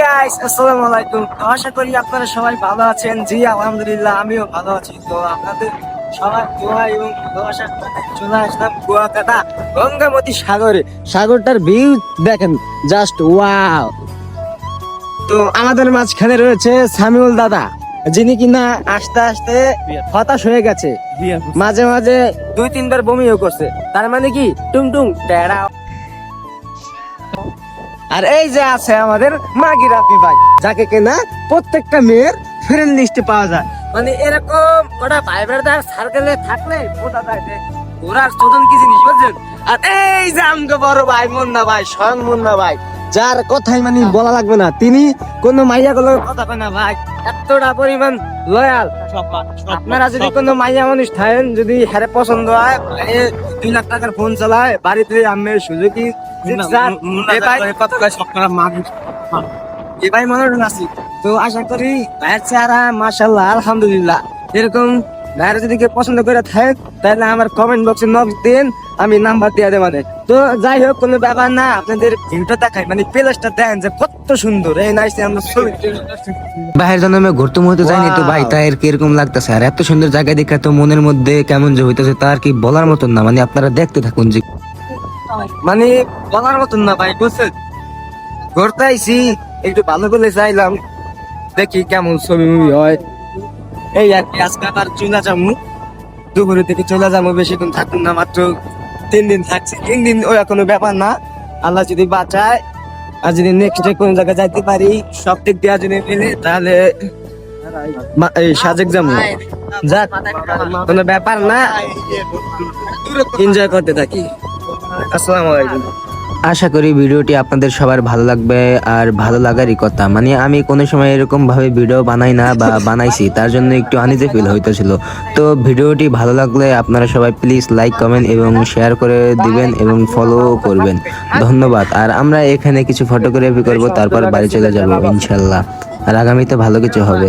Guys, আসসালামু আলাইকুম। তো আশা করি আপনারা সবাই ভালো আছেন। জি আলহামদুলিল্লাহ, আমিও ভালো আছি। তো আপনাদের সবার দোয়া এবং ভালোবাসার সাথে চলে আসলাম কুয়াকাটা গঙ্গামতী সাগরে। সাগরটার ভিউ দেখেন, জাস্ট ওয়াও। তো আমাদের মাঝখানে রয়েছে সামিউল দাদা, যিনি কিনা আস্তে আস্তে হতাশ হয়ে গেছে, মাঝে মাঝে 2-3 বার বমিও করছে। তার মানে কি টুংটুং টেরা। আর এই যে আছে আমাদের মাগি রাফি ভাই, যাকে কিনা প্রত্যেকটা মেয়ের ফ্রেন্ড লিস্টে পাওয়া যায়। মানে এরকম ওটা ভাই ব্রাদার সার্কেলে থাকলে বোঝা যায় যে ওরার চোদন কি জিনিস, বুঝছেন? আর এই যে আমগো বড় ভাই মুন্না ভাই, স্বয়ং মুন্না ভাই, যার কথাই মানে বলা লাগবে না, তিনি কোনো মাইয়া গুলো কথা কয় না ভাই, এতটা পরিমাণ লয়াল। আপনারা যদি কোনো মাইয়া মানুষ থাকেন, যদি হ্যারে পছন্দ হয়, 2 লাখ টাকার ফোন চালায়, বাড়িতে আমের সুযোগী ভাই মনোরঞ্জন আছি। তো আশা করি ভাইয়ের চেহারা মাশাআল্লাহ আলহামদুলিল্লাহ, এরকম ভাইয়ের যদি কেউ পছন্দ করে থাকে তাহলে আমার কমেন্ট বক্সে নক দিন, আমি নাম্বার দিয়ে দেব। তো যাই হোক, কোনো ব্যাপার না, আপনাদের ভিউটা দেখাই, মানে প্লেসটা দেখেন যে কত সুন্দর। এই নাইসে আমরা ছবি ভাইয়ের জন্য আমি ঘুরতে মতো যাইনি, তো ভাই তাই কিরকম লাগতেছে। আর এত সুন্দর জায়গা দেখে তো মনের মধ্যে কেমন যে হইতেছে তার কি বলার মতন না। মানে আপনারা দেখতে থাকুন যে মানে বলার মতন না ভাই, বুঝছেন? ঘুরতে আইছি, একটু ভালো করে চাইলাম, দেখি কেমন ছবি মুভি হয়। এই আর কি, আজকে আবার চলে যাবো, দুপুরের থেকে চলে যাবো, বেশিক্ষণ থাকুন না, মাত্র 3 দিন থাকছি। 3 দিন ওই কোনো ব্যাপার না, আল্লাহ যদি বাঁচায়। আর যদি নেক্সট ডে কোন জায়গায় যাইতে পারি, সব দিক দিয়ে যদি মিলে, তাহলে এই সাজেক যাবো। যাক, কোনো ব্যাপার না, এনজয় করতে থাকি। আসসালামু আলাইকুম। আশা করি ভিডিওটি আপনাদের সবার ভালো লাগবে। আর ভালো লাগারই কথা, মানে আমি কোনো সময় এরকম ভাবে ভিডিও বানাই না, বা বানাইছি তার জন্য একটু আনইজি ফিল হইতেছিল। তো ভিডিওটি ভালো লাগলে আপনারা সবাই প্লিজ লাইক, কমেন্ট এবং শেয়ার করে দিবেন এবং ফলো করবেন। ধন্যবাদ। আর আমরা এখানে কিছু ফটোগ্রাফি করব, তারপর বাড়ি চলে যাব ইনশাল্লাহ। আর আগামীতে ভালো কিছু হবে।